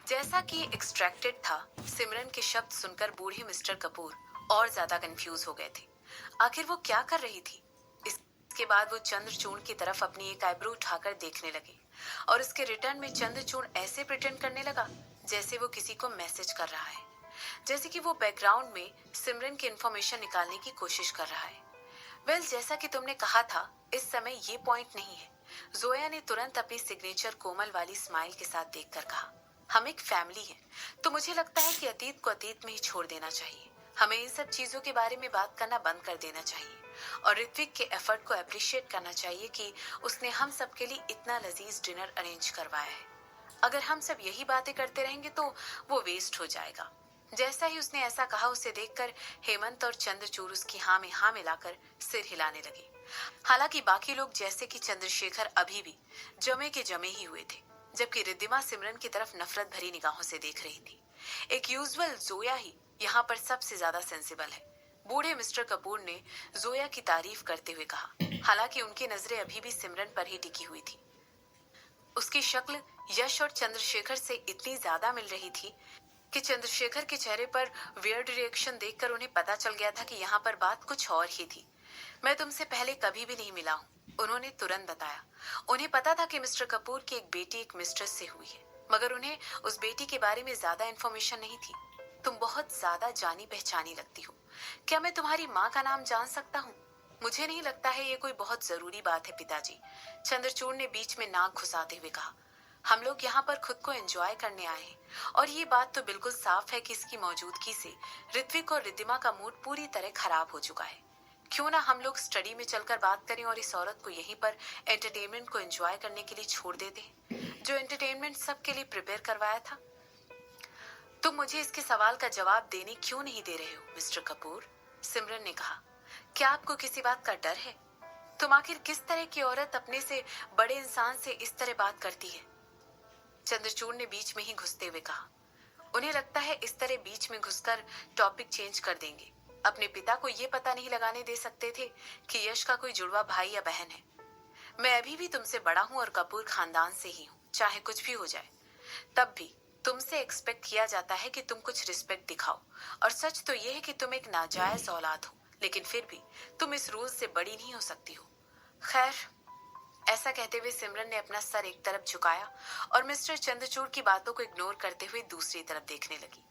जैसा कि एक्सट्रैक्टेड था, सिमरन के शब्द सुनकर बूढ़े मिस्टर कपूर और ज्यादा कंफ्यूज हो गए थे। आखिर वो क्या कर रही थी? इसके बाद वो चंद्रचूड़ की तरफ अपनी एक आईब्रो उठाकर देखने लगे और इसके रिटर्न में चंद्रचूड़ ऐसे प्रिटेंड करने लगा जैसे वो किसी को मैसेज कर रहा है, जैसे कि वो बैकग्राउंड में सिमरन की इंफॉर्मेशन निकालने की कोशिश कर रहा है। जैसा कि तुमने कहा था, इस समय ये पॉइंट नहीं है। जोया ने तुरंत अपनी सिग्नेचर कोमल वाली स्माइल के साथ देखकर कहा, हम एक फैमिली हैं, तो मुझे लगता है कि अतीत को अतीत में ही छोड़ देना चाहिए। हमें इन सब चीजों के बारे में बात करना बंद कर देना चाहिए और ऋत्विक के एफर्ट को अप्रिशिएट करना चाहिए कि उसने हम सब के लिए इतना लजीज डिनर अरेंज करवाया है। अगर हम सब यही बातें करते रहेंगे तो वो वेस्ट हो जाएगा। जैसा ही उसने ऐसा कहा, उसे देखकर हेमंत और चंद्रचूड़ उसकी हाँ में हाँ मिलाकर सिर हिलाने लगे। हालांकि बाकी लोग जैसे कि चंद्रशेखर अभी भी जमे के जमे ही हुए थे, जबकि रिद्धिमा सिमरन की तरफ नफरत भरी निगाहों से देख रही थी। एक यूजुअल जोया ही यहाँ पर सबसे ज्यादा सेंसिबल है, बूढ़े मिस्टर कपूर ने जोया की तारीफ करते हुए कहा। हालांकि उनकी नजरें अभी भी सिमरन पर ही टिकी हुई थी। उसकी शक्ल यश और चंद्रशेखर से इतनी ज्यादा मिल रही थी कि चंद्रशेखर के चेहरे पर वियर्ड रिएक्शन देखकर उन्हें पता चल गया था कि यहाँ पर बात कुछ और ही थी। मैं तुमसे पहले कभी भी नहीं मिला हूँ, उन्होंने तुरंत बताया। उन्हें पता था कि मिस्टर कपूर की एक बेटी एक मिस्ट्रेस से हुई है, मगर उन्हें उस बेटी के बारे में ज्यादा इन्फॉर्मेशन नहीं थी। तुम बहुत ज्यादा जानी पहचानी लगती हो। क्या मैं तुम्हारी माँ का नाम जान सकता हूँ? मुझे नहीं लगता है ये कोई बहुत जरूरी बात है पिताजी, चंद्रचूड़ ने बीच में नाक घुसाते हुए कहा। हम लोग यहाँ पर खुद को एंजॉय करने आए हैं और ये बात तो बिल्कुल साफ है कि इसकी मौजूदगी से ऋत्विक और रिद्धिमा का मूड पूरी तरह खराब हो चुका है। क्यों ना हम लोग स्टडी में चलकर बात करें और इस औरत को यहीं पर एंटरटेनमेंट को एंजॉय करने के लिए छोड़ देते हैं, जो एंटरटेनमेंट सबके लिए प्रिपेयर करवाया था। तुम मुझे इसके सवाल का जवाब देने क्यों नहीं दे रहे हो मिस्टर कपूर? सिमरन ने कहा। क्या आपको किसी बात का डर है? तुम आखिर किस तरह की औरत अपने से बड़े इंसान से इस तरह बात करती है? चंद्रचूड़ ने बीच में ही घुसते हुए कहा। उन्हें लगता है इस तरह बीच में घुसकर टॉपिक चेंज कर देंगे। अपने पिता को ये पता नहीं लगाने दे सकते थे कि यश का कोई जुड़वा भाई या बहन है। मैं अभी भी तुमसे बड़ा हूँ और कपूर खानदान से ही हूँ, चाहे कुछ भी हो जाए। तब भी तुमसे एक्सपेक्ट किया जाता है कि तुम कुछ रिस्पेक्ट दिखाओ। और सच तो यह है कि तुम एक नाजायज औलाद हो, लेकिन फिर भी तुम इस रूल से बड़ी नहीं हो सकती हो। खैर, ऐसा कहते हुए सिमरन ने अपना सर एक तरफ झुकाया और मिस्टर चंद्रचूड़ की बातों को इग्नोर करते हुए दूसरी तरफ देखने लगी।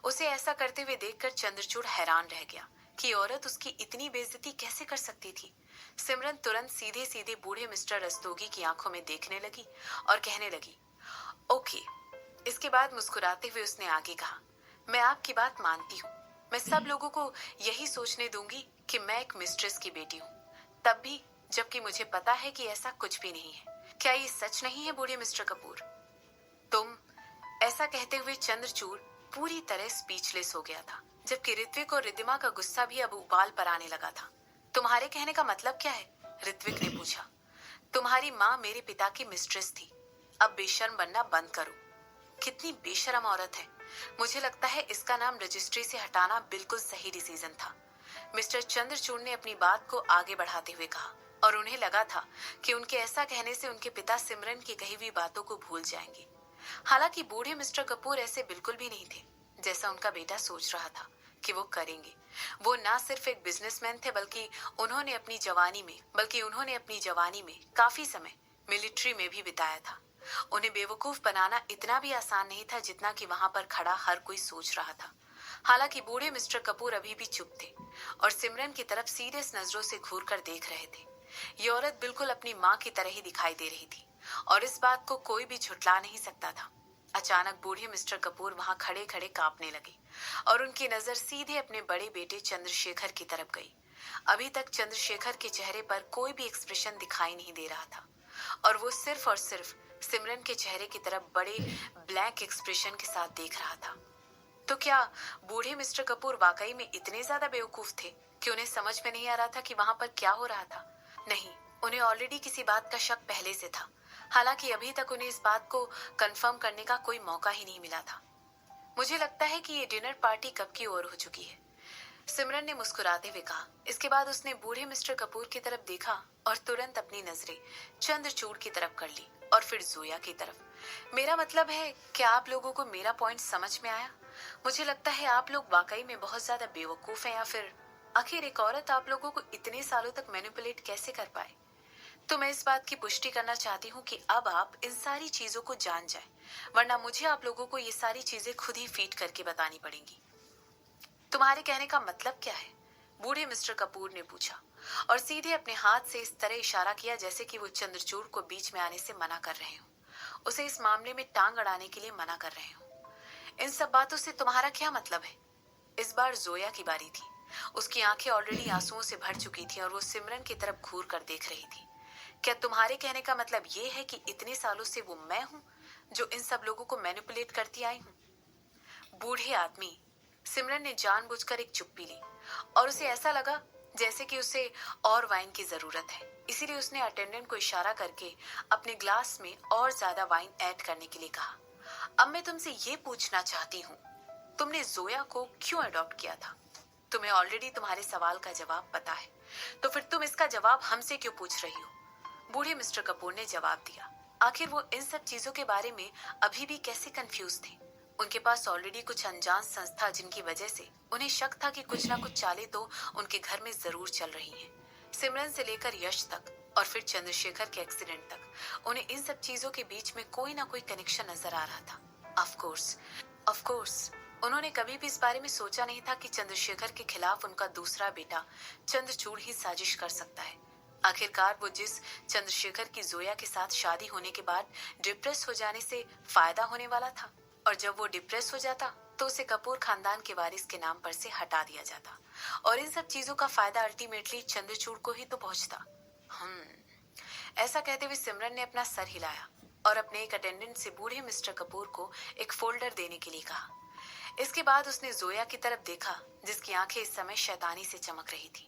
उसे ऐसा करते हुए देखकर चंद्रचूड़ हैरान रह गया कि औरत उसकी इतनी बेइज्जती कैसे कर सकती थी। सिमरन तुरंत सीधे सीधे बूढ़े मिस्टर रस्तोगी की आंखों में देखने लगी और कहने लगी, ओके। इसके बाद मुस्कुराते हुए उसने आगे कहा, मैं आपकी बात मानती हूँ। मैं सब लोगों को यही सोचने दूंगी कि मैं एक मिस्ट्रेस की बेटी हूँ, तब भी जबकि मुझे पता है कि ऐसा कुछ भी नहीं है। क्या ये सच नहीं है बूढ़े मिस्टर कपूर? तुम, ऐसा कहते हुए चंद्रचूड़ पूरी तरह स्पीचलेस हो गया था, जबकि ऋत्विक और रिद्धिमा का गुस्सा भी अब उबाल पर आने लगा था। तुम्हारे कहने का मतलब क्या है? ऋत्विक ने पूछा। तुम्हारी माँ मेरे पिता की मिस्ट्रेस थी। अब बेशर्म बनना बंद करो। कितनी बेशरम औरत है। मुझे लगता है इसका नाम रजिस्ट्री से हटाना बिल्कुल सही डिसीजन था, मिस्टर चंद्रचूड़ ने अपनी बात को आगे बढ़ाते हुए कहा। और उन्हें लगा था कि उनके ऐसा कहने से उनके पिता सिमरन की कही हुई बातों को भूल जाएंगे। हालांकि बूढ़े मिस्टर कपूर ऐसे बिल्कुल भी नहीं थे जैसा उनका बेटा सोच रहा था कि वो करेंगे। वो ना सिर्फ एक बिजनेसमैन थे, बल्कि उन्होंने अपनी जवानी में काफी समय मिलिट्री में भी बिताया था। उन्हें बेवकूफ बनाना इतना भी आसान नहीं था जितना कि वहां पर खड़ा हर कोई सोच रहा था। हालांकि बूढ़े मिस्टर कपूर अभी भी चुप थे और सिमरन की तरफ सीरियस नजरों से घूर कर देख रहे थे। ये औरत बिल्कुल अपनी माँ की तरह ही दिखाई दे रही थी और इस बात को कोई भी झुठला नहीं सकता था। अचानक बूढ़े मिस्टर कपूर वहां खड़े खड़े कांपने लगे और उनकी नजर सीधे अपने बड़े बेटे चंद्रशेखर की तरफ गई। अभी तक चंद्रशेखर के चेहरे पर कोई भी एक्सप्रेशन दिखाई नहीं दे रहा था और वो सिर्फ और सिर्फ सिमरन के चेहरे की तरफ बड़े ब्लैंक एक्सप्रेशन के साथ देख रहा था। तो क्या बूढ़े मिस्टर कपूर वाकई में इतने ज्यादा बेवकूफ थे कि उन्हें समझ में नहीं आ रहा था कि वहां पर क्या हो रहा था? नहीं, उन्हें ऑलरेडी किसी बात का शक पहले से था। हालांकि अभी तक उन्हें इस बात को कंफर्म करने का कोई मौका ही नहीं मिला था। मुझे लगता है कि ये डिनर पार्टी कब की ओर हो चुकी है, सिमरन ने मुस्कुराते हुए कहा। इसके बाद उसने बूढ़े मिस्टर कपूर की तरफ देखा और तुरंत अपनी नजरें चंद्रचूड़ की तरफ कर ली और फिर जोया की तरफ। मेरा मतलब है, क्या आप लोगों को मेरा पॉइंट समझ में आया? मुझे लगता है आप लोग वाकई में बहुत ज्यादा बेवकूफ हैं, या फिर आखिर एक औरत आप लोगों को इतने सालों तक मैनिपुलेट कैसे कर पाए? तो मैं इस बात की पुष्टि करना चाहती हूँ कि अब आप इन सारी चीजों को जान जाएं, वरना मुझे आप लोगों को ये सारी चीजें खुद ही फीड करके बतानी पड़ेंगी। तुम्हारे कहने का मतलब क्या है? बूढ़े मिस्टर कपूर ने पूछा, और सीधे अपने हाथ से इस तरह इशारा किया जैसे कि वो चंद्रचूड़ को बीच में आने से मना कर रहे हो, उसे इस मामले में टांग अड़ाने के लिए मना कर रहे हो। इन सब बातों से तुम्हारा क्या मतलब है? इस बार जोया की बारी थी। उसकी आंखें ऑलरेडी आंसुओं से भर चुकी थी और वो सिमरन की तरफ घूर कर देख रही थी। क्या तुम्हारे कहने का मतलब ये है कि इतने सालों से वो मैं हूं जो इन सब लोगों को मैनिपुलेट करती आई हूं? बूढ़े आदमी। सिमरन ने जानबूझकर एक चुप्पी ली, और उसे ऐसा लगा जैसे कि उसे और वाइन की जरूरत है। इसीलिए उसने अटेंडेंट को इशारा करके अपने ग्लास में और ज्यादा वाइन ऐड करने के लिए कहा। अब मैं तुमसे ये पूछना चाहती हूँ, तुमने जोया को क्यों अडॉप्ट किया था? तुम्हें ऑलरेडी तुम्हारे सवाल का जवाब पता है, तो फिर तुम इसका जवाब हमसे क्यों पूछ रही हो? बूढ़े मिस्टर कपूर ने जवाब दिया। आखिर वो इन सब चीजों के बारे में अभी भी कैसे कंफ्यूज थे? उनके पास ऑलरेडी कुछ अनजान संस्था जिनकी वजह से उन्हें शक था कि कुछ ना कुछ चालें तो उनके घर में जरूर चल रही हैं। सिमरन से लेकर यश तक और फिर चंद्रशेखर के एक्सीडेंट तक उन्हें इन सब चीजों के बीच में कोई ना कोई कनेक्शन नजर आ रहा था। ऑफ कोर्स उन्होंने कभी भी इस बारे में सोचा नहीं था कि चंद्रशेखर के खिलाफ उनका दूसरा बेटा चंद्रचूड़ ही साजिश कर सकता है। आखिरकार वो जिस चंद्रशेखर की जोया के साथ शादी होने के बाद डिप्रेस हो जाने से फायदा होने वाला था, और जब वो डिप्रेस हो जाता तो उसे कपूर खानदान के वारिस के नाम पर से हटा दिया जाता, और इन सब चीजों का फायदा अल्टीमेटली चंद्रचूड़ को ही तो पहुंचता। ऐसा कहते हुए सिमरन ने अपना सर हिलाया और अपने एक अटेंडेंट से बूढ़े मिस्टर कपूर को एक फोल्डर देने के लिए कहा। इसके बाद उसने जोया की तरफ देखा, जिसकी आंखें इस समय शैतानी से चमक रही थी।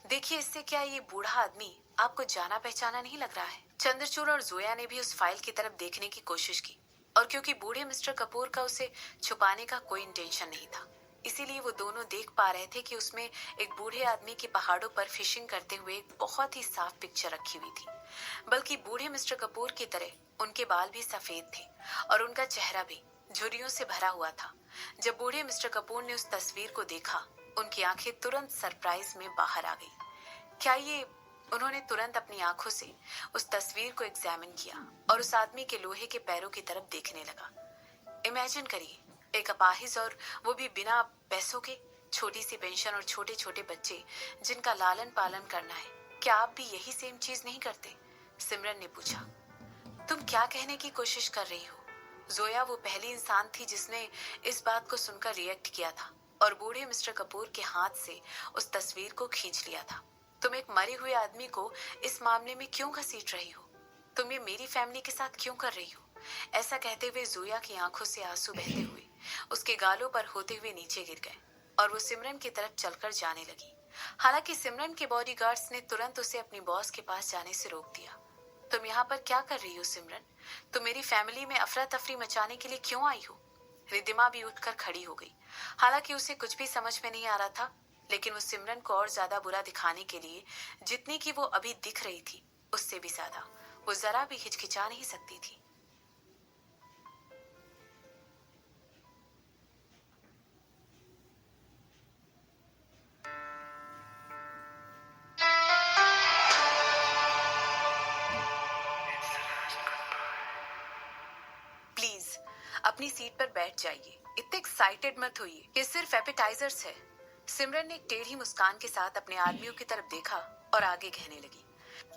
देखिए, इससे क्या ये बूढ़ा आदमी आपको जाना पहचाना नहीं लग रहा है? चंद्रचूड़ और जोया ने भी उस फाइल की तरफ देखने की कोशिश की, और क्योंकि बूढ़े मिस्टर कपूर का उसे छुपाने का कोई इंटेंशन नहीं था, इसीलिए वो दोनों देख पा रहे थे कि उसमें एक बूढ़े आदमी के पहाड़ों पर फिशिंग करते हुए एक बहुत ही साफ पिक्चर रखी हुई थी। बल्कि बूढ़े मिस्टर कपूर की तरह उनके बाल भी सफेद थे और उनका चेहरा भी झुर्रियों से भरा हुआ था। जब बूढ़े मिस्टर कपूर ने उस तस्वीर को देखा, उनकी आंखें तुरंत सरप्राइज में बाहर आ गई। क्या ये? उन्होंने तुरंत अपनी आंखों से उस तस्वीर को एग्जामिन किया और उस आदमी के लोहे के पैरों की तरफ देखने लगा। इमेजिन करिए, एक अपाहिज, और वो भी बिना पैसों के, छोटी सी पेंशन और छोटे छोटे बच्चे जिनका लालन पालन करना है। क्या आप भी यही सेम चीज नहीं करते? सिमरन ने पूछा। तुम क्या कहने की कोशिश कर रही हो? जोया वो पहली इंसान थी जिसने इस बात को सुनकर रिएक्ट किया था और बूढ़े मिस्टर कपूर के हाथ से उस तस्वीर को खींच लिया था। तुम एक मरे हुए आदमी को इस मामले में क्यों घसीट रही हो? तुम ये मेरी फैमिली के साथ क्यों कर रही हो? ऐसा कहते हुए जोया की आंखों से आंसू बहते हुए उसके गालों पर होते हुए नीचे गिर गए और वो सिमरन की तरफ चलकर जाने लगी। हालांकि सिमरन के बॉडीगार्ड्स ने तुरंत उसे अपनी बॉस के पास जाने से रोक दिया। तुम यहाँ पर क्या कर रही हो सिमरन? तुम मेरी फैमिली में अफरा तफरी मचाने के लिए क्यों आई हो? रिद्धिमा भी उठकर खड़ी हो गई। हालांकि उसे कुछ भी समझ में नहीं आ रहा था, लेकिन वो सिमरन को और ज्यादा बुरा दिखाने के लिए जितनी की वो अभी दिख रही थी, उससे भी ज्यादा वो जरा भी हिचकिचा नहीं सकती थी। प्लीज अपनी सीट पर बैठ जाइए। इतने एक्साइटेड मत होइए, ये सिर्फ एपेटाइजर्स है। सिमरन ने एक टेढ़ी मुस्कान के साथ अपने आदमियों की तरफ देखा और आगे कहने लगी,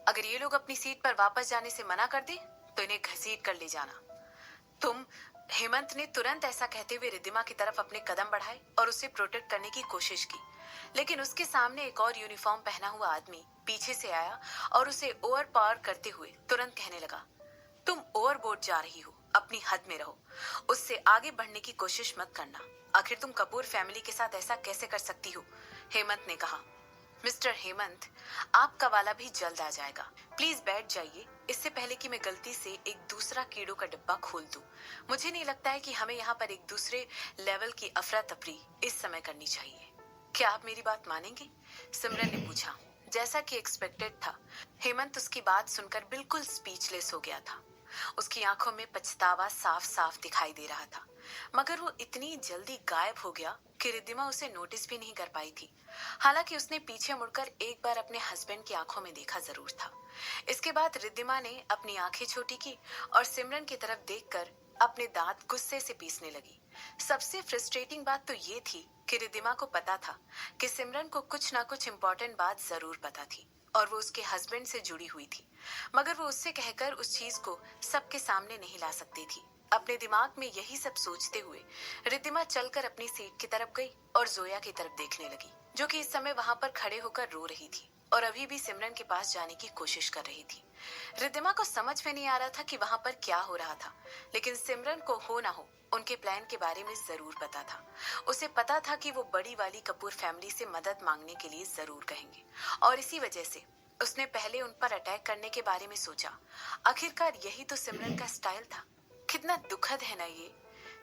अगर ये लोग अपनी सीट पर वापस जाने से मना कर दे तो इन्हें घसीट कर ले जाना। तुम? हेमंत ने तुरंत ऐसा कहते हुए रिद्धिमा की तरफ अपने कदम बढ़ाए और उसे प्रोटेक्ट करने की कोशिश की, लेकिन उसके सामने एक और यूनिफॉर्म पहना हुआ आदमी पीछे से आया और उसे ओवर पावर करते हुए तुरंत कहने लगा, तुम ओवरबोर्ड जा रही हो, अपनी हद में रहो, उससे आगे बढ़ने की कोशिश मत करना। आखिर तुम कपूर फैमिली के साथ ऐसा कैसे कर सकती हो? हेमंत ने कहा। मिस्टर हेमंत, आपका वाला भी जल्द आ जाएगा। प्लीज बैठ जाइए, इससे पहले कि मैं गलती से एक दूसरा कीड़ों का डिब्बा खोल दूं। मुझे नहीं लगता है कि हमें यहाँ पर एक दूसरे लेवल की अफरा तफरी इस समय करनी चाहिए। क्या आप मेरी बात मानेंगे? सिमरन ने पूछा। जैसा कि एक्सपेक्टेड था, हेमंत उसकी बात सुनकर बिल्कुल स्पीचलेस हो गया था। उसकी आंखों में पछतावा साफ साफ दिखाई दे रहा था, मगर वो इतनी जल्दी गायब हो गया कि रिद्धिमा उसे नोटिस भी नहीं कर पाई थी। हालांकि उसने पीछे मुड़कर एक बार अपने हस्बैंड की आंखों में देखा जरूर था। इसके बाद रिद्धिमा ने अपनी आंखें छोटी की और सिमरन की तरफ देखकर अपने दांत गुस्से से पीसने लगी। सबसे फ्रस्ट्रेटिंग बात तो ये थी कि रिद्धिमा को पता था कि सिमरन को कुछ ना कुछ इम्पोर्टेंट बात जरूर पता थी और वो उसके हस्बैंड से जुड़ी हुई थी, मगर वो उससे कहकर उस चीज को सबके सामने नहीं ला सकती थी। अपने दिमाग में यही सब सोचते हुए रिद्धिमा चलकर अपनी सीट की तरफ गई और जोया की तरफ देखने लगी, जो कि इस समय वहां पर खड़े होकर रो रही थी और अभी भी सिमरन के पास जाने की कोशिश कर रही थी। रिद्धिमा को समझ में नहीं आ रहा था कि वहां पर क्या हो रहा था, लेकिन सिमरन को हो ना हो उनके प्लान के बारे में जरूर पता था। उसे पता था कि वो बड़ी वाली कपूर फैमिली से मदद मांगने के लिए जरूर कहेंगे और इसी वजह से उसने पहले उन पर अटैक करने के बारे में सोचा। आखिरकार यही तो सिमरन का स्टाइल था। कितना दुखद है ना ये।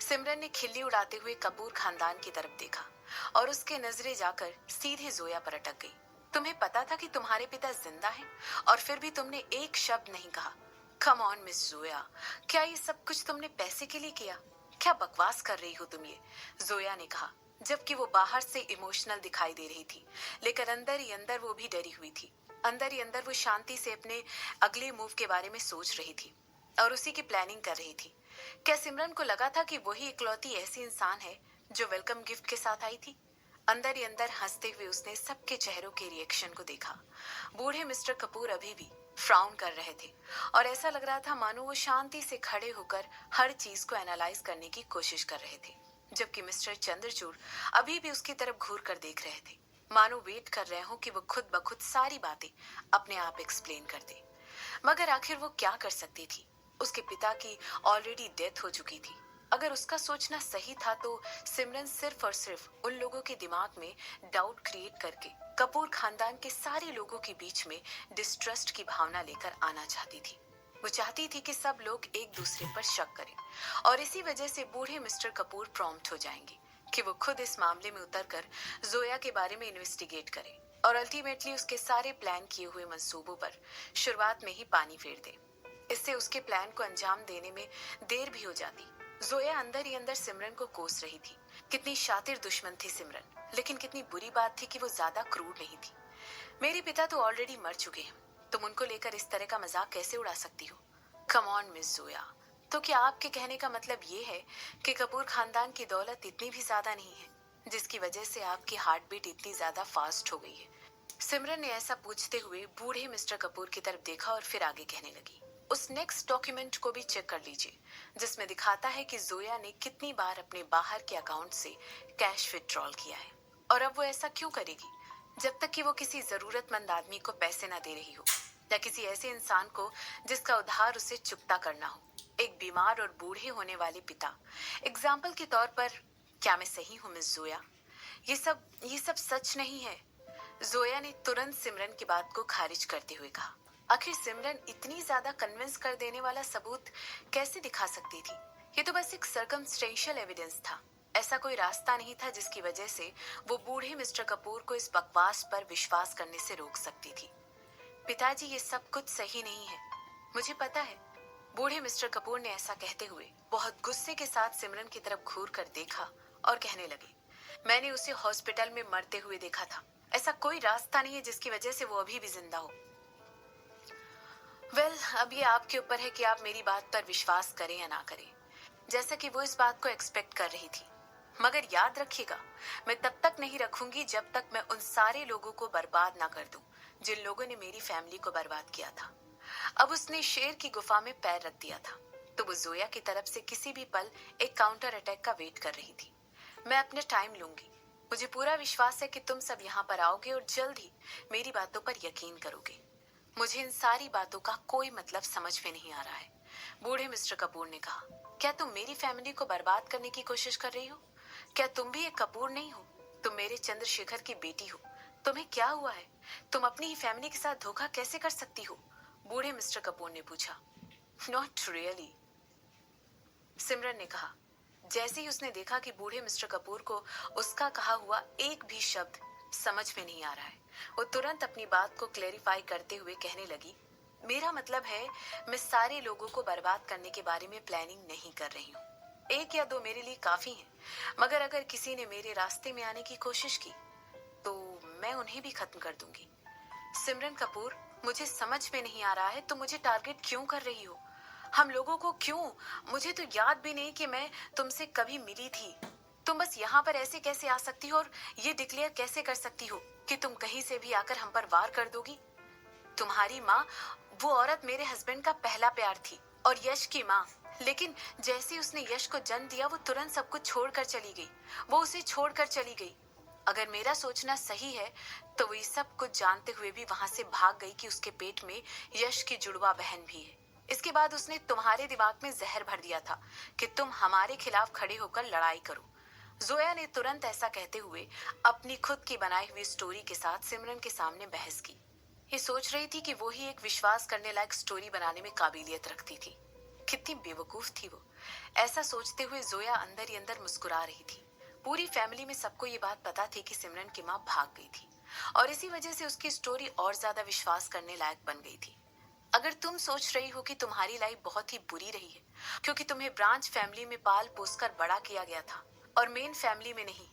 सिमरन ने खिल्ली उड़ाते हुए कपूर खानदान की तरफ देखा और उसके नजरें जाकर सीधे जोया पर अटक गई। तुम्हें पता था कि तुम्हारे पिता जिंदा हैं और फिर भी तुमने एक शब्द नहीं कहा। कम ऑन मिस जोया, क्या ये सब कुछ तुमने पैसे के लिए किया? क्या बकवास कर रही हो तुम ये? जोया ने कहा, जबकि वो बाहर से इमोशनल दिखाई दे रही थी, लेकिन अंदर ही अंदर वो भी डरी हुई थी। अंदर ही अंदर वो शांति से अपने अगले मूव के बारे में सोच रही थी और उसी की प्लानिंग कर रही थी। क्या सिमरन को लगा था कि वही इकलौती ऐसी इंसान है जो वेलकम गिफ्ट के साथ आई थी? अंदर ही अंदर हंसते हुए उसने सबके चेहरों के रिएक्शन को देखा। बूढ़े मिस्टर कपूर अभी भी फ्राउन कर रहे थे और ऐसा लग रहा था मानो वो शांति से खड़े होकर हर चीज को एनालाइज करने की कोशिश कर रहे थे, जबकि मिस्टर चंद्रचूड़ अभी भी उसकी तरफ घूर कर देख रहे थे, मानो वेट कर रहे हो कि वो खुद ब खुद सारी बातें अपने आप एक्सप्लेन कर दे। मगर आखिर वो क्या कर सकती थी? उसके पिता की ऑलरेडी डेथ हो चुकी थी। अगर उसका सोचना सही था तो सिमरन सिर्फ और सिर्फ उन लोगों के दिमाग में डाउट क्रिएट करके कपूर खानदान के सारे लोगों के बीच में डिस्ट्रस्ट की भावना लेकर आना चाहती थी। वो चाहती थी कि सब लोग एक दूसरे पर शक करें और इसी वजह से बूढ़े मिस्टर कपूर प्रॉम्प्ट हो जाएंगे कि वो खुद इस मामले में उतरकर जोया के बारे में इन्वेस्टिगेट करे और अल्टीमेटली उसके सारे प्लान किए हुए मंसूबों पर शुरुआत में ही पानी फेर दे। इससे उसके प्लान को अंजाम देने में देर भी हो जाती। जोया अंदर ही अंदर सिमरन को कोस रही थी। कितनी शातिर दुश्मन थी सिमरन, लेकिन कितनी बुरी बात थी कि वो ज्यादा क्रूर नहीं थी। मेरे पिता तो ऑलरेडी मर चुके हैं, तुम उनको लेकर इस तरह का मजाक कैसे उड़ा सकती हो? कम ऑन मिस जोया, तो क्या आपके कहने का मतलब ये है कि कपूर खानदान की दौलत इतनी भी ज्यादा नहीं है जिसकी वजह से आपकी हार्ट बीट इतनी ज्यादा फास्ट हो गई है? सिमरन ने ऐसा पूछते हुए बूढ़े मिस्टर कपूर की तरफ देखा और फिर आगे कहने लगी, उस नेक्स्ट डॉक्यूमेंट को भी चेक कर लीजिए जिसमें दिखाता है कि जोया ने कितनी बार अपने बाहर के अकाउंट से कैश विड्रॉल किया है। और अब वो ऐसा क्यों करेगी जब तक कि वो किसी जरूरतमंद आदमी को पैसे ना दे रही हो या किसी ऐसे इंसान को जिसका उधार उसे चुकता करना हो। एक बीमार और बूढ़े होने वाले पिता। एग्जाम्पल के तौर पर, क्या मैं सही हूँ मिस जोया? ये सब सच नहीं है। जोया ने तुरंत सिमरन की बात को खारिज करते हुए कहा। आखिर सिमरन इतनी ज्यादा कन्विंस कर देने वाला सबूत कैसे दिखा सकती थी? ये तो बस एक सर्कमस्टेंशियल एविडेंस था। ऐसा कोई रास्ता नहीं था जिसकी वजह से वो बूढ़े मिस्टर कपूर को इस बकवास पर विश्वास करने से रोक सकती थी। पिताजी, ये सब कुछ सही नहीं है, मुझे पता है। बूढ़े मिस्टर कपूर ने ऐसा कहते हुए बहुत गुस्से के साथ सिमरन की तरफ घूर कर देखा और कहने लगे, मैंने उसे हॉस्पिटल में मरते हुए देखा था। ऐसा कोई रास्ता नहीं है जिसकी वजह से वो अभी भी जिंदा हो। अब ये आपके ऊपर है कि आप मेरी बात पर विश्वास करें या ना करें, जैसा कि वो इस बात को एक्सपेक्ट कर रही थी। मगर याद रखिएगा, मैं तब तक नहीं रखूंगी जब तक मैं उन सारे लोगों को बर्बाद ना कर दूं जिन लोगों ने मेरी फैमिली को बर्बाद किया था। अब उसने शेर की गुफा में पैर रख दिया था तो वो जोया की तरफ से किसी भी पल एक काउंटर अटैक का वेट कर रही थी। मैं अपने टाइम लूंगी। मुझे पूरा विश्वास है कि तुम सब यहाँ पर आओगे और जल्द ही मेरी बातों पर यकीन करोगे। मुझे इन सारी बातों का कोई मतलब समझ में नहीं आ रहा है। बूढ़े मिस्टर कपूर ने कहा, क्या तुम मेरी फैमिली को बर्बाद करने की कोशिश कर रही हो? क्या तुम भी एक कपूर नहीं हो? तुम मेरे चंद्रशेखर की बेटी हो। तुम्हें क्या हुआ है? तुम अपनी ही फैमिली के साथ धोखा कैसे कर सकती हो? बूढ़े मिस्टर कपूर ने पूछा। नॉट रियली, सिमरन ने कहा। जैसे ही उसने देखा कि बूढ़े मिस्टर कपूर को उसका कहा हुआ एक भी शब्द समझ में नहीं आ रहा है, वो तुरंत अपनी बात को क्लेरिफाई करते हुए कहने लगी, मेरा मतलब है, मैं सारे लोगों को बर्बाद करने के बारे में प्लानिंग नहीं कर रही हूँ। एक या दो मेरे लिए काफी हैं, मगर अगर किसी ने मेरे रास्ते में आने की कोशिश की तो मैं उन्हें भी खत्म कर दूंगी। सिमरन कपूर, मुझे समझ में नहीं आ रहा है तुम मुझे टारगेट क्यों कर रही हो? हम लोगों को क्यों? मुझे तो याद भी नहीं कि मैं तुमसे कभी मिली थी। तुम बस यहाँ पर ऐसे कैसे आ सकती हो और ये डिक्लेयर कैसे कर सकती हो कि तुम कहीं से भी आकर हम पर वार कर दोगी? तुम्हारी माँ, वो औरत मेरे हस्बैंड का पहला प्यार थी और यश की माँ। लेकिन जैसे ही उसने यश को जन्म दिया वो तुरंत सब कुछ छोड़कर चली गई। वो उसे छोड़कर चली गई। अगर मेरा सोचना सही है तो वो ये सब कुछ जानते हुए भी वहां से भाग गई कि उसके पेट में यश की जुड़वा बहन भी है। इसके बाद उसने तुम्हारे दिमाग में जहर भर दिया था कि तुम हमारे खिलाफ खड़े होकर लड़ाई करो। जोया ने तुरंत ऐसा कहते हुए अपनी खुद की बनाई हुई स्टोरी के साथ सिमरन के सामने बहस की। ये सोच रही थी कि वो ही एक विश्वास करने लायक स्टोरी बनाने में काबिलियत रखती थी। कितनी बेवकूफ थी वो। ऐसा सोचते हुए जोया अंदर ही अंदर मुस्कुरा रही थी। पूरी फैमिली में सबको ये बात पता थी कि सिमरन की माँ भाग गई थी और इसी वजह से उसकी स्टोरी और ज्यादा विश्वास करने लायक बन गई थी। अगर तुम सोच रही हो कि तुम्हारी लाइफ बहुत ही बुरी रही है क्योंकि तुम्हें ब्रांच फैमिली में पाल पोस कर बड़ा किया गया था और मेन फैमिली में नहीं,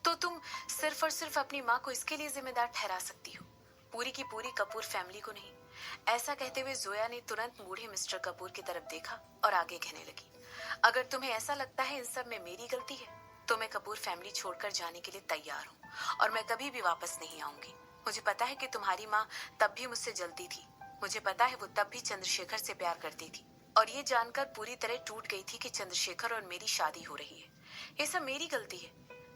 तो तुम सिर्फ और सिर्फ अपनी माँ को इसके लिए जिम्मेदार ठहरा सकती हो, पूरी की पूरी कपूर फैमिली को नहीं। ऐसा कहते हुए जोया ने तुरंत बूढ़े मिस्टर कपूर की तरफ देखा और आगे कहने लगी, अगर तुम्हें ऐसा लगता है इन सब में मेरी गलती है तो मैं कपूर फैमिली छोड़कर जाने के लिए तैयार हूँ और मैं कभी भी वापस नहीं आऊंगी। मुझे पता है कि तुम्हारी माँ तब भी मुझसे जलती थी। मुझे पता है वो तब भी चंद्रशेखर से प्यार करती थी और ये जानकर पूरी तरह टूट गई थी कि चंद्रशेखर और मेरी शादी हो रही है। ये सब मेरी गलती है।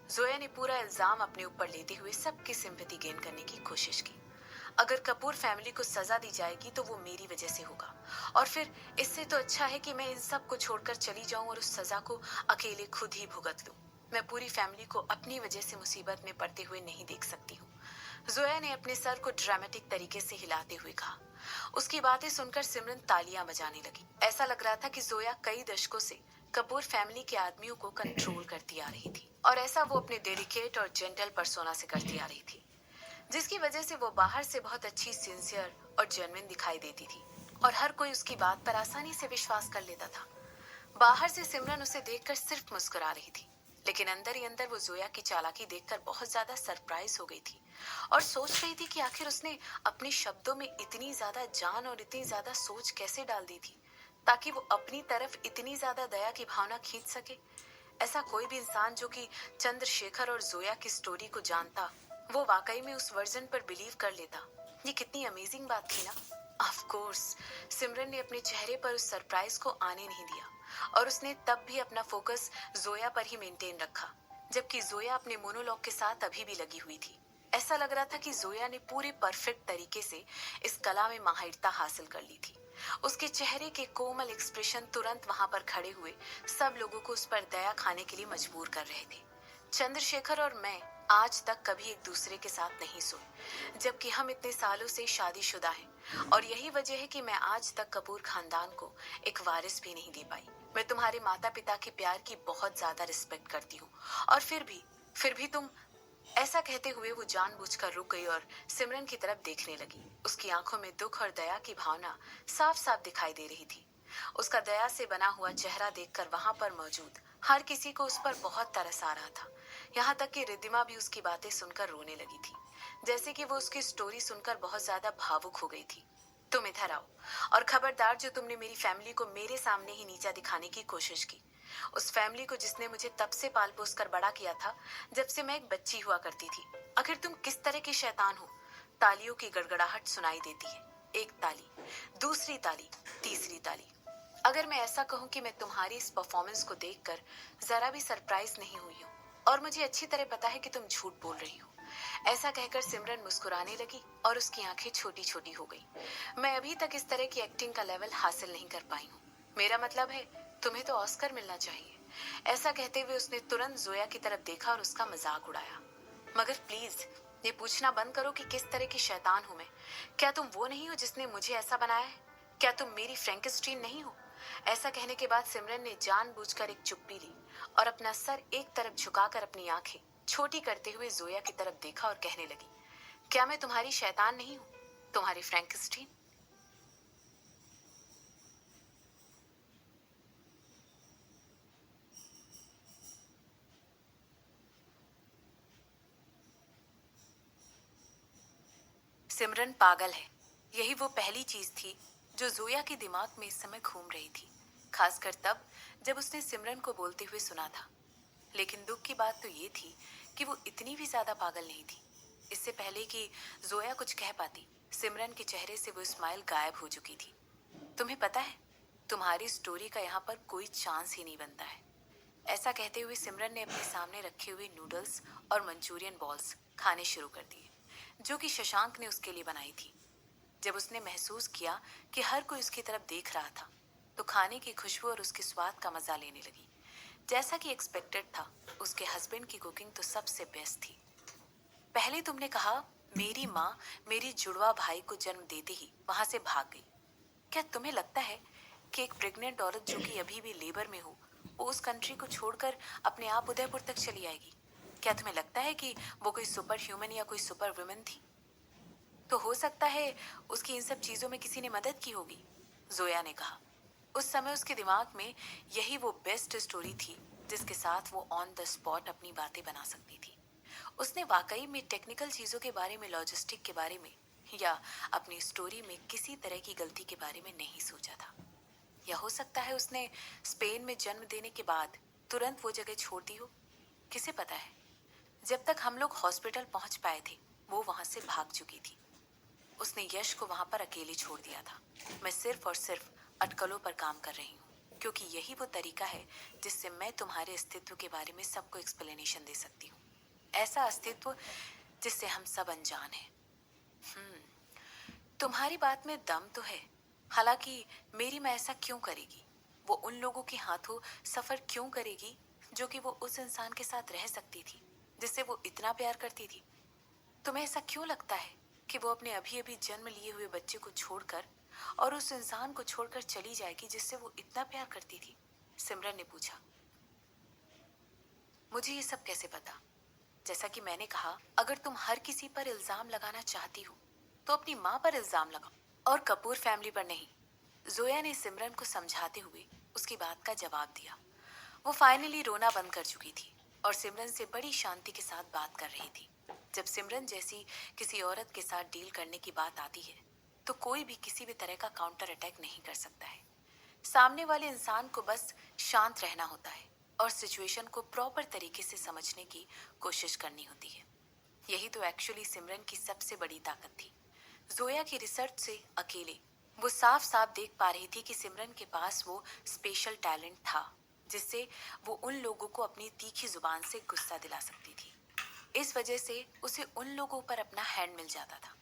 जोया ने पूरा इल्जाम अपने ऊपर लेते हुए सबकी सिंपैथी गेन करने की कोशिश की। अगर कपूर फैमिली को सजा दी जाएगी तो वो मेरी वजह से होगा और फिर इससे तो अच्छा है कि मैं इन सब को छोड़कर चली जाऊं और उस सजा को अकेले खुद ही भुगत लूं। मैं पूरी फैमिली को अपनी वजह से मुसीबत में पड़ते हुए नहीं देख सकती हूँ। जोया ने अपने सर को ड्रामेटिक तरीके से हिलाते हुए कहा। उसकी बातें सुनकर सिमरन तालियां बजाने लगी। ऐसा लग रहा था कि जोया कई दशकों से कपूर फैमिली के आदमियों को कंट्रोल करती आ रही थी और ऐसा वो अपने डेडिकेट और जेंटल पर्सोना से करती आ रही थी, जिसकी वजह से वो बाहर से बहुत अच्छी, सिंसियर और जेन्युइन दिखाई देती थी और हर कोई उसकी बात पर आसानी से विश्वास कर लेता था। बाहर से सिमरन उसे देखकर सिर्फ मुस्कुरा रही थी, लेकिन अंदर ही अंदर वो जोया की चालाकी देखकर बहुत ज्यादा सरप्राइज हो गई थी और सोच रही थी कि आखिर उसने अपने शब्दों में इतनी ज्यादा जान और इतनी ज्यादा सोच कैसे डाल दी थी ताकि वो अपनी तरफ इतनी ज्यादा दया की भावना खींच सके। ऐसा कोई भी इंसान जो कि चंद्रशेखर और जोया की स्टोरी को जानता, वो वाकई में उस वर्जन पर बिलीव कर लेता। ये कितनी अमेजिंग बात थी ना। ऑफ कोर्स सिमरन ने अपने चेहरे पर उस सरप्राइज को आने नहीं दिया और उसने तब भी अपना फोकस जोया पर ही मेंटेन रखा, जबकि जोया अपने मोनोलॉग के साथ अभी भी लगी हुई थी। ऐसा लग रहा था कि जोया ने पूरे परफेक्ट तरीके से इस कला में माहिरता हासिल कर ली थी। उसके चेहरे के कोमल एक्सप्रेशन तुरंत वहां पर खड़े हुए सब लोगों को उस पर दया खाने के लिए मजबूर कर रहे थे। चंद्रशेखर और मैं आज तक कभी एक दूसरे के साथ नहीं सोए, जबकि हम इतने सालों से शादीशुदा हैं और यही वजह है कि मैं आज तक कपूर खानदान को एक वारिस भी नहीं दे पाई। मैं तुम्हारे माता पिता के प्यार की बहुत ज्यादा रिस्पेक्ट करती हूँ और फिर भी तुम। ऐसा कहते हुए वो जानबूझकर रुक गई और सिमरन की तरफ देखने लगी। उसकी आंखों में दुख और दया की भावना साफ साफ दिखाई दे रही थी। उसका दया से बना हुआ चेहरा देखकर वहां पर मौजूद हर किसी को उस पर बहुत तरस आ रहा था। यहाँ तक कि रिद्धिमा भी उसकी बातें सुनकर रोने लगी थी, जैसे कि वो उसकी स्टोरी सुनकर बहुत ज्यादा भावुक हो गई थी। तुम इधर आओ और खबरदार, जो तुमने मेरी फैमिली को मेरे सामने ही नीचा दिखाने की कोशिश की, उस फैमिली को जिसने मुझे तब से पाल पोस कर बड़ा किया था जब से मैं एक बच्ची हुआ करती थी। आखिर तुम किस तरह की शैतान हो? तालियों की गड़गड़ाहट सुनाई देती है। एक ताली, दूसरी ताली, तीसरी ताली। अगर मैं ऐसा कहूं कि मैं तुम्हारी इस परफॉर्मेंस को देखकर जरा भी सरप्राइज नहीं हुई हूँ और मुझे अच्छी तरह पता है कि तुम झूठ बोल रही हो। ऐसा कहकर सिमरन मुस्कुराने लगी और उसकी आंखें छोटी छोटी हो गई। मैं अभी तक इस तरह की एक्टिंग का लेवल हासिल नहीं कर पाई हूँ। मेरा मतलब है तुम्हें तो ऑस्कर मिलना चाहिए। ऐसा कहते हुए उसने तुरंत जोया की तरफ देखा और उसका मजाक उड़ाया। मगर प्लीज ये पूछना बंद करो कि किस तरह की शैतान हूं मैं। क्या तुम वो नहीं हो जिसने मुझे ऐसा बनाया है? क्या तुम मेरी फ्रैंकेस्टीन नहीं हो? ऐसा कहने के बाद सिमरन ने जानबूझकर एक चुप्पी ली और अपना सर एक तरफ झुकाकर अपनी आंखें छोटी करते हुए जोया की तरफ देखा और कहने लगी, क्या मैं तुम्हारी शैतान नहीं हूँ, तुम्हारी फ्रैंकेस्टीन? सिमरन पागल है। यही वो पहली चीज थी जो जोया के दिमाग में इस समय घूम रही थी, खासकर तब जब उसने सिमरन को बोलते हुए सुना था। लेकिन दुख की बात तो ये थी कि वो इतनी भी ज्यादा पागल नहीं थी। इससे पहले कि जोया कुछ कह पाती, सिमरन के चेहरे से वो स्माइल गायब हो चुकी थी। तुम्हें पता है, तुम्हारी स्टोरी का यहाँ पर कोई चांस ही नहीं बनता है। ऐसा कहते हुए सिमरन ने अपने सामने रखे हुए नूडल्स और मंचूरियन बॉल्स खाने शुरू कर दिए, जो कि शशांक ने उसके लिए बनाई थी। जब उसने महसूस किया कि हर कोई उसकी तरफ देख रहा था, तो खाने की खुशबू और उसके स्वाद का मजा लेने लगी। जैसा कि एक्सपेक्टेड था, उसके हस्बैंड की कुकिंग तो सबसे बेस्ट थी। पहले तुमने कहा मेरी माँ मेरी जुड़वा भाई को जन्म देते ही वहां से भाग गई। क्या तुम्हें लगता है कि एक प्रेग्नेंट औरत जो कि अभी भी लेबर में हो, वो उस कंट्री को छोड़कर अपने आप उदयपुर तक चली आएगी? क्या तुम्हें लगता है कि वो कोई सुपर ह्यूमन या कोई सुपर वुमेन थी? तो हो सकता है उसकी इन सब चीजों में किसी ने मदद की होगी, जोया ने कहा। उस समय उसके दिमाग में यही वो बेस्ट स्टोरी थी जिसके साथ वो ऑन द स्पॉट अपनी बातें बना सकती थी। उसने वाकई में टेक्निकल चीजों के बारे में, लॉजिस्टिक के बारे में या अपनी स्टोरी में किसी तरह की गलती के बारे में नहीं सोचा था। या हो सकता है उसने स्पेन में जन्म देने के बाद तुरंत वो जगह छोड़ दी हो। किसे पता है। जब तक हम लोग हॉस्पिटल पहुंच पाए थे, वो वहां से भाग चुकी थी। उसने यश को वहां पर अकेले छोड़ दिया था। मैं सिर्फ और सिर्फ अटकलों पर काम कर रही हूँ, क्योंकि यही वो तरीका है जिससे मैं तुम्हारे अस्तित्व के बारे में सबको एक्सप्लेनेशन दे सकती हूँ। ऐसा अस्तित्व जिससे हम सब अनजान हैं। तुम्हारी बात में दम तो है। हालांकि मेरी माँ ऐसा क्यों करेगी? वो उन लोगों के हाथों सफर क्यों करेगी जो कि वो उस इंसान के साथ रह सकती थी जिससे वो इतना प्यार करती थी? तुम्हें ऐसा क्यों लगता है कि वो अपने अभी अभी जन्म लिए हुए बच्चे को छोड़कर और उस इंसान को छोड़कर चली जाएगी जिससे वो इतना प्यार करती थी? सिमरन ने पूछा। मुझे ये सब कैसे पता? जैसा कि मैंने कहा, अगर तुम हर किसी पर इल्जाम लगाना चाहती हो तो अपनी माँ पर इल्जाम लगाओ और कपूर फैमिली पर नहीं। जोया ने सिमरन को समझाते हुए उसकी बात का जवाब दिया। वो फाइनली रोना बंद कर चुकी थी और सिमरन से बड़ी शांति के साथ बात कर रही थी। जब सिमरन जैसी किसी औरत के साथ डील करने की बात आती है, तो कोई भी किसी भी तरह का काउंटर अटैक नहीं कर सकता है। सामने वाले इंसान को बस शांत रहना होता है और सिचुएशन को प्रॉपर तरीके से समझने की कोशिश करनी होती है। यही तो एक्चुअली सिमरन की सबसे बड़ी ताकत थी। जोया की रिसर्च से अकेले वो साफ साफ देख पा रही थी कि सिमरन के पास वो स्पेशल टैलेंट था जिससे वो उन लोगों को अपनी तीखी जुबान से गुस्सा दिला सकती थी। इस वजह से उसे उन लोगों पर अपना हैंड मिल जाता था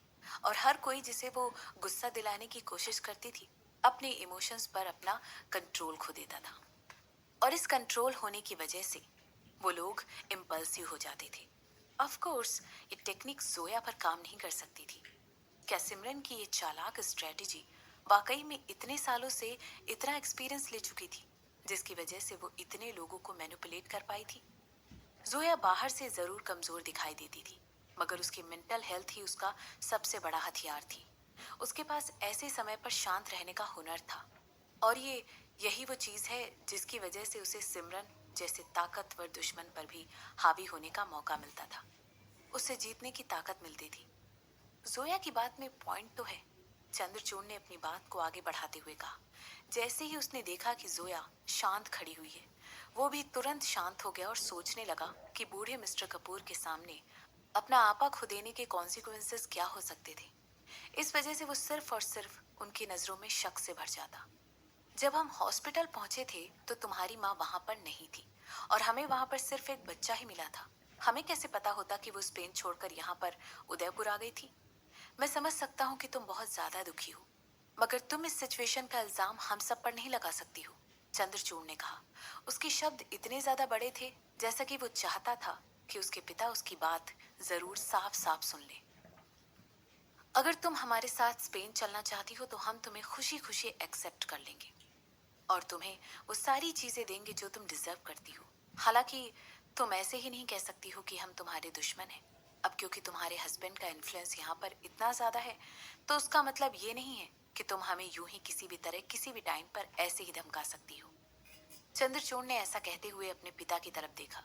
और हर कोई जिसे वो गुस्सा दिलाने की कोशिश करती थी, अपने इमोशंस पर अपना कंट्रोल खो देता था। और इस कंट्रोल होने की वजह से वो लोग इम्पल्सिव हो जाते थे। ऑफ कोर्स ये टेक्निक जोया पर काम नहीं कर सकती थी। क्या सिमरन की ये चालाक स्ट्रेटेजी वाकई में इतने सालों से इतना एक्सपीरियंस ले चुकी थी जिसकी वजह से वो इतने लोगों को मैनिपुलेट कर पाई थी? जोया बाहर से जरूर कमजोर दिखाई देती थी, मगर उसकी मेंटल हेल्थ ही उसका सबसे बड़ा हथियार थी। उसके पास ऐसे समय पर शांत रहने का हुनर था और यही वो चीज है जिसकी वजह से उसे सिमरन जैसे ताकतवर दुश्मन पर भी हावी होने का मौका मिलता था। उसे जीतने की ताकत मिलती थी। जोया की बात में पॉइंट तो है, चंद्रचूड़ ने अपनी बात को आगे बढ़ाते हुए कहा। जैसे ही उसने देखा कि जोया शांत खड़ी हुई है, वो भी तुरंत शांत हो गया और सोचने लगा कि बूढ़े मिस्टर कपूर के सामने अपना आपा खो देने के कॉन्सिक्वेंसेस क्या हो सकते थे। इस वजह से वो सिर्फ और सिर्फ उनकी नजरों में शक से भर जाता। जब हम हॉस्पिटल पहुंचे थे तो तुम्हारी माँ वहां पर नहीं थी और हमें वहां पर सिर्फ एक बच्चा ही मिला था। हमें कैसे पता होता कि वो स्पेन छोड़कर यहाँ पर उदयपुर आ गई थी? मैं समझ सकता हूँ कि तुम बहुत ज्यादा दुखी हो, मगर तुम इस सिचुएशन का इल्जाम हम सब पर नहीं लगा सकती हो, चंद्रचूड़ ने कहा। उसके शब्द इतने ज्यादा बड़े थे जैसा कि वो चाहता था कि उसके पिता उसकी बात जरूर साफ साफ सुन ले। अगर तुम हमारे साथ स्पेन चलना चाहती हो तो हम तुम्हें खुशी खुशी एक्सेप्ट कर लेंगे और तुम्हें वो सारी चीजें देंगे जो तुम डिजर्व करती हो। हालांकि तुम ऐसे ही नहीं कह सकती हो कि हम तुम्हारे दुश्मन हैं। अब क्योंकि तुम्हारे हस्बैंड का इन्फ्लुएंस यहाँ पर इतना ज्यादा है, तो उसका मतलब ये नहीं है कि तुम हमें यूं ही किसी भी तरह किसी भी टाइम पर ऐसे ही धमका सकती हो। चंद्रचूड़ ने ऐसा कहते हुए अपने पिता की तरफ देखा।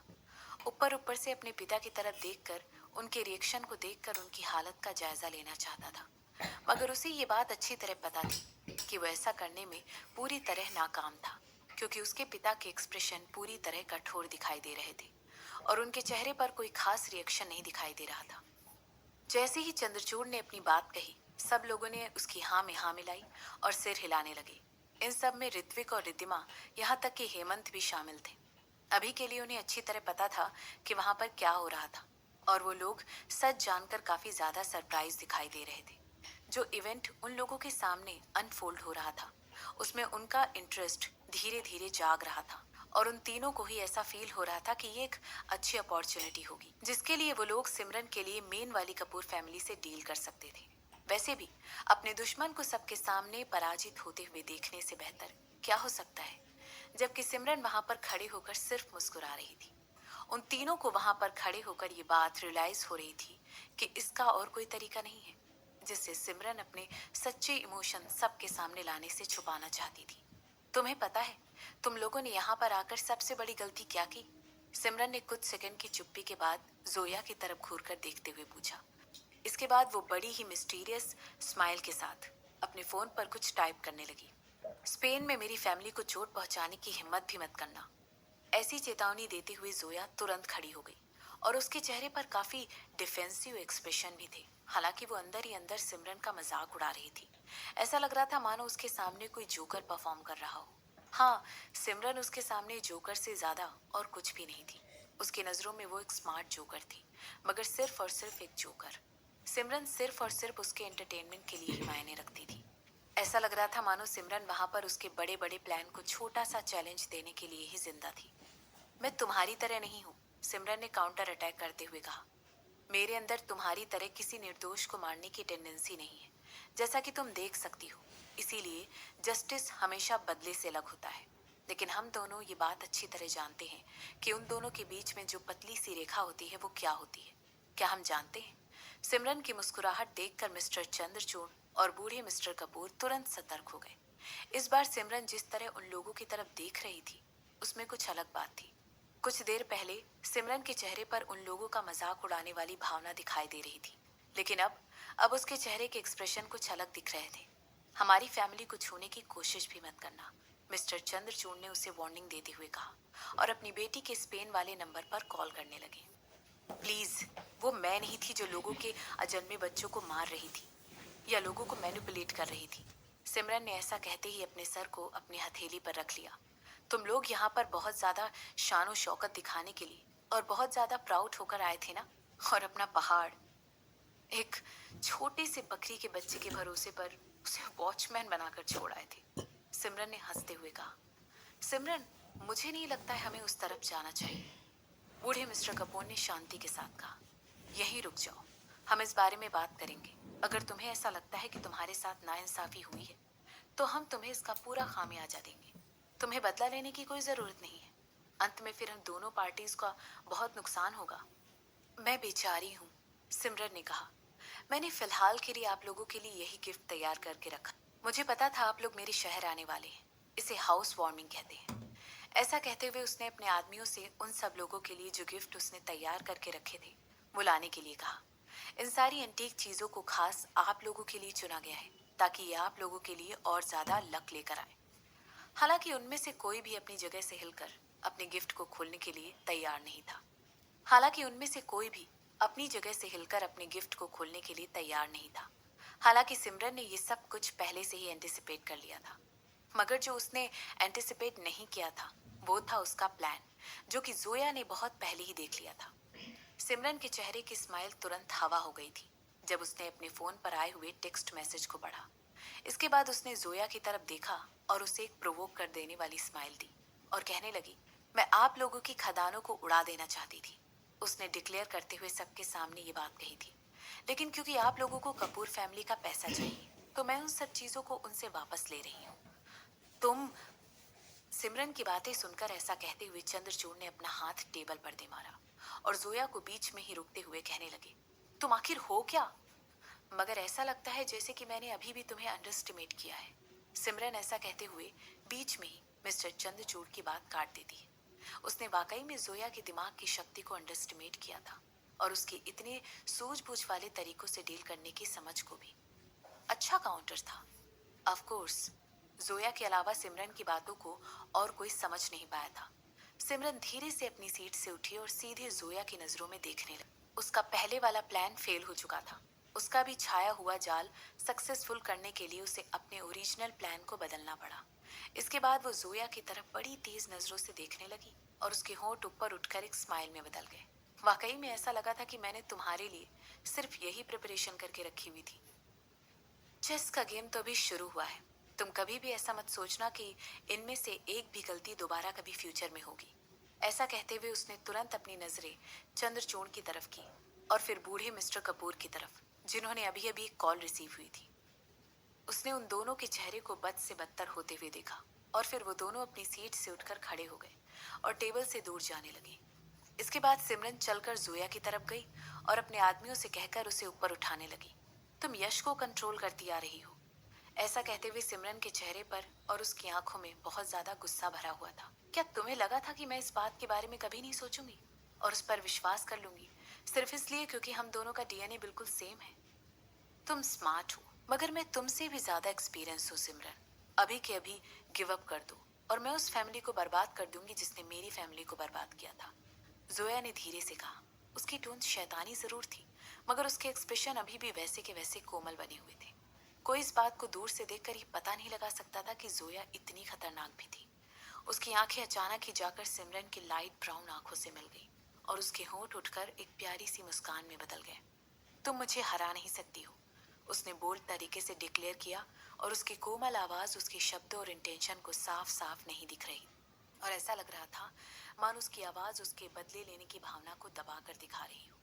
ऊपर ऊपर से अपने पिता की तरफ देखकर उनके रिएक्शन को देखकर उनकी हालत का जायजा लेना चाहता था, मगर उसे ये बात अच्छी तरह पता थी कि वो ऐसा करने में पूरी तरह नाकाम था, क्योंकि उसके पिता के एक्सप्रेशन पूरी तरह कठोर दिखाई दे रहे थे और उनके चेहरे पर कोई खास रिएक्शन नहीं दिखाई दे रहा था। जैसे ही चंद्रचूड़ ने अपनी बात कही, सब लोगों ने उसकी हाँ में हाँ मिलाई और सिर हिलाने लगे। इन सब में ऋत्विक और रिद्धिमा, यहाँ तक कि हेमंत भी शामिल थे। अभी के लिए उन्हें अच्छी तरह पता था कि वहां पर क्या हो रहा था, और वो लोग सच जानकर काफी ज्यादा सरप्राइज दिखाई दे रहे थे। जो इवेंट उन लोगों के सामने अनफोल्ड हो रहा था, उसमें उनका इंटरेस्ट धीरे धीरे जाग रहा था, और उन तीनों को ही ऐसा फील हो रहा था कि ये एक अच्छी अपॉर्चुनिटी होगी, जिसके लिए वो लोग सिमरन के लिए मेन वाली कपूर फैमिली से डील कर सकते थे। वैसे भी अपने दुश्मन को सबके सामने पराजित होते हुए देखने से बेहतर क्या हो सकता है, जबकि सिमरन वहां पर खड़े होकर सिर्फ मुस्कुरा रही थी। उन तीनों को वहां पर खड़े होकर ये बात रियलाइज हो रही थी कि इसका और कोई तरीका नहीं है जिससे सिमरन अपने सच्चे इमोशन सबके सामने लाने से छुपाना चाहती थी। तुम्हें पता है तुम लोगों ने यहाँ पर आकर सबसे बड़ी गलती क्या की? सिमरन ने कुछ सेकंड की चुप्पी के बाद जोया की तरफ घूरकर देखते हुए पूछा। इसके बाद वो बड़ी ही मिस्टीरियस स्माइल के साथ अपने फोन पर कुछ टाइप करने लगी। स्पेन में मेरी फैमिली को चोट पहुंचाने की हिम्मत भी मत करना। ऐसी चेतावनी देते हुए जोया तुरंत खड़ी हो गई और उसके चेहरे पर काफी डिफेंसिव एक्सप्रेशन भी थे। हालांकि वो अंदर ही अंदर सिमरन का मजाक उड़ा रही थी। ऐसा लग रहा था मानो उसके सामने कोई जोकर परफॉर्म कर रहा हो। हाँ, सिमरन उसके सामने जोकर से ज्यादा और कुछ भी नहीं थी। उसकी नजरों में वो एक स्मार्ट जोकर थी, मगर सिर्फ और सिर्फ एक जोकर। सिमरन सिर्फ और सिर्फ उसके एंटरटेनमेंट के लिए ही मायने रखती थी। ऐसा लग रहा था मानो सिमरन वहां पर उसके बड़े बड़े प्लान को छोटा सा चैलेंज देने के लिए ही जिंदा थी। मैं तुम्हारी तरह नहीं हूँ, सिमरन ने काउंटर अटैक करते हुए कहा। मेरे अंदर तुम्हारी तरह किसी निर्दोष को मारने की टेंडेंसी नहीं है, जैसा कि तुम देख सकती हो। इसीलिए जस्टिस हमेशा बदले से अलग होता है। लेकिन हम दोनों ये बात अच्छी तरह जानते हैं कि उन दोनों के बीच में जो पतली सी रेखा होती है वो क्या होती है। क्या हम जानते हैं? सिमरन की मुस्कुराहट देखकर मिस्टर चंद्रचूड़ और बूढ़े मिस्टर कपूर तुरंत सतर्क हो गए। इस बार सिमरन जिस तरह उन लोगों की तरफ देख रही थी, उसमें कुछ अलग बात थी। कुछ देर पहले सिमरन के चेहरे पर उन लोगों का मजाक उड़ाने वाली भावना दिखाई दे रही थी, लेकिन अब उसके चेहरे के एक्सप्रेशन कुछ अलग दिख रहे थे। हमारी फैमिली को छूने की कोशिश भी मत करना, मिस्टर चंद्रचूड़ ने उसे वार्निंग देते हुए कहा, और अपनी बेटी के स्पेन वाले नंबर पर कॉल करने लगे। प्लीज, वो मैं नहीं थी जो लोगों के अजन्मे बच्चों को मार रही थी या लोगों को मैनिपुलेट कर रही थी। सिमरन ने ऐसा कहते ही अपने सर को अपनी हथेली पर रख लिया। तुम लोग यहाँ पर बहुत ज्यादा शान और शौकत दिखाने के लिए और बहुत ज्यादा प्राउड होकर आए थे ना, और अपना पहाड़ एक छोटे से बकरी के बच्चे के भरोसे पर उसे वॉचमैन बनाकर छोड़ आए थे। सिमरन ने हंसते हुए कहा। सिमरन, मुझे नहीं लगता है हमें उस तरफ जाना चाहिए, बूढ़े मिस्टर कपूर ने शांति के साथ कहा। यहीं रुक जाओ, हम इस बारे में बात करेंगे। अगर तुम्हें ऐसा लगता है कि तुम्हारे साथ नाइंसाफी हुई है, तो हम तुम्हें इसका पूरा खामियाजा देंगे। तुम्हें बदला लेने की कोई जरूरत नहीं है। अंत में फिर हम दोनों पार्टीज का बहुत नुकसान होगा। मैं बेचारी हूँ, सिमरन ने कहा। मैंने फिलहाल के लिए आप लोगों के लिए यही गिफ्ट तैयार करके रखा। मुझे पता था आप लोग मेरे शहर आने वाले हैं। इसे हाउस वार्मिंग कहते हैं। ऐसा कहते हुए उसने अपने आदमियों से उन सब लोगों के लिए जो गिफ्ट उसने तैयार करके रखे थे वो लाने के लिए कहा। इन सारी एंटीक चीजों को खास आप लोगों के लिए चुना गया है, ताकि ये आप लोगों के लिए और ज्यादा लक लेकर आए। हालांकि उनमें से कोई भी अपनी जगह से हिलकर अपने गिफ्ट को खोलने के लिए तैयार नहीं था। हालांकि उनमें से कोई भी अपनी जगह से हिलकर अपने गिफ्ट को खोलने के लिए तैयार नहीं था। हालांकि सिमरन ने ये सब कुछ पहले से ही एंटिसिपेट कर लिया था, मगर जो उसने एंटिसिपेट नहीं किया था वो था उसका प्लान, जो कि जोया ने बहुत पहले ही देख लिया था। सिमरन के चेहरे की स्माइल तुरंत हवा हो गई थी जब उसने अपने फोन पर आए हुए टेक्स्ट मैसेज को पढ़ा। इसके बाद उसने जोया की तरफ देखा और उसे एक प्रोवोक कर देने वाली स्माइल दी और कहने लगी, मैं आप लोगों की खदानों को उड़ा देना चाहती थी। उसने डिक्लेयर करते हुए सबके सामने ये बात कही थी, लेकिन क्योंकि आप लोगों को कपूर फैमिली का पैसा चाहिए, तो मैं उन सब चीजों को उनसे वापस ले रही हूँ। तुम सिमरन की बातें सुनकर ऐसा कहते हुए चंद्रचूड़ ने अपना हाथ टेबल पर दे मारा और जोया को बीच में ही रुकते हुए कहने लगे, तुम आखिर हो क्या? मगर ऐसा लगता है जैसे कि मैंने अभी भी तुम्हें अंडरस्टिमेट किया है। सिमरन ऐसा कहते हुए बीच में ही मिस्टर चंद्रचूड़ की बात काट देती है। उसने वाकई में जोया के दिमाग की शक्ति को अंडरस्टिमेट किया था। और उसके इतने सूझबूझ वाले तरीकों से डील करने की समझ को भी। अच्छा काउंटर था। ऑफ कोर्स जोया के अलावा सिमरन की बातों को और कोई समझ नहीं पाया था। सिमरन धीरे से अपनी सीट से उठी और सीधे जोया की नजरों में देखने लगी। उसका पहले वाला प्लान फेल हो चुका था। उसका भी छाया हुआ जाल सक्सेसफुल करने के लिए उसे अपने ओरिजिनल प्लान को बदलना पड़ा। इसके बाद वो जोया की तरफ बड़ी तेज नजरों से देखने लगी और उसके होंठ ऊपर उठकर एक स्माइल में बदल गए। वाकई में ऐसा लगा था कि मैंने तुम्हारे लिए सिर्फ यही प्रिपरेशन करके रखी हुई थी। चेस का गेम तो अभी शुरू हुआ है। तुम कभी भी ऐसा मत सोचना कि इनमें से एक भी गलती दोबारा कभी फ्यूचर में होगी। ऐसा कहते हुए उसने तुरंत अपनी नजरें चंद्रचूड़ की तरफ की और फिर बूढ़े मिस्टर कपूर की तरफ, जिन्होंने अभी अभी एक कॉल रिसीव हुई थी। उसने उन दोनों के चेहरे को बद से बदतर होते हुए देखा और फिर वो दोनों अपनी सीट से उठकर खड़े हो गए और टेबल से दूर जाने लगे। इसके बाद सिमरन चलकर जोया की तरफ गई और अपने आदमियों से कहकर उसे ऊपर उठाने लगी। तुम यश को कंट्रोल करती आ रही हो। ऐसा कहते हुए सिमरन के चेहरे पर और उसकी आंखों में बहुत ज्यादा गुस्सा भरा हुआ था। क्या तुम्हें लगा था कि मैं इस बात के बारे में कभी नहीं सोचूंगी और उस पर विश्वास कर लूंगी सिर्फ इसलिए क्योंकि हम दोनों का डीएनए बिल्कुल सेम है? तुम स्मार्ट हो मगर मैं तुमसे भी ज्यादा एक्सपीरियंस हूँ सिमरन। अभी के अभी गिव अप कर दो और मैं उस फैमिली को बर्बाद कर दूंगी जिसने मेरी फैमिली को बर्बाद किया था। जोया ने धीरे से कहा। उसकी टोन शैतानी जरूर थी मगर उसके एक्सप्रेशन अभी भी वैसे के वैसे कोमल बने हुए थे। कोई इस बात को दूर से देखकर ही पता नहीं लगा सकता था कि जोया इतनी खतरनाक भी थी। उसकी आंखें अचानक ही जाकर सिमरन की लाइट ब्राउन आंखों से मिल गई और उसके होंठ उठकर एक प्यारी सी मुस्कान में बदल गए। तुम मुझे हरा नहीं सकती हो, उसने बोल्ड तरीके से डिक्लेयर किया और उसकी कोमल आवाज उसके शब्दों और इंटेंशन को साफ साफ नहीं दिख रही और ऐसा लग रहा था मानो उसकी आवाज उसके बदले लेने की भावना को दबा कर दिखा रही हो।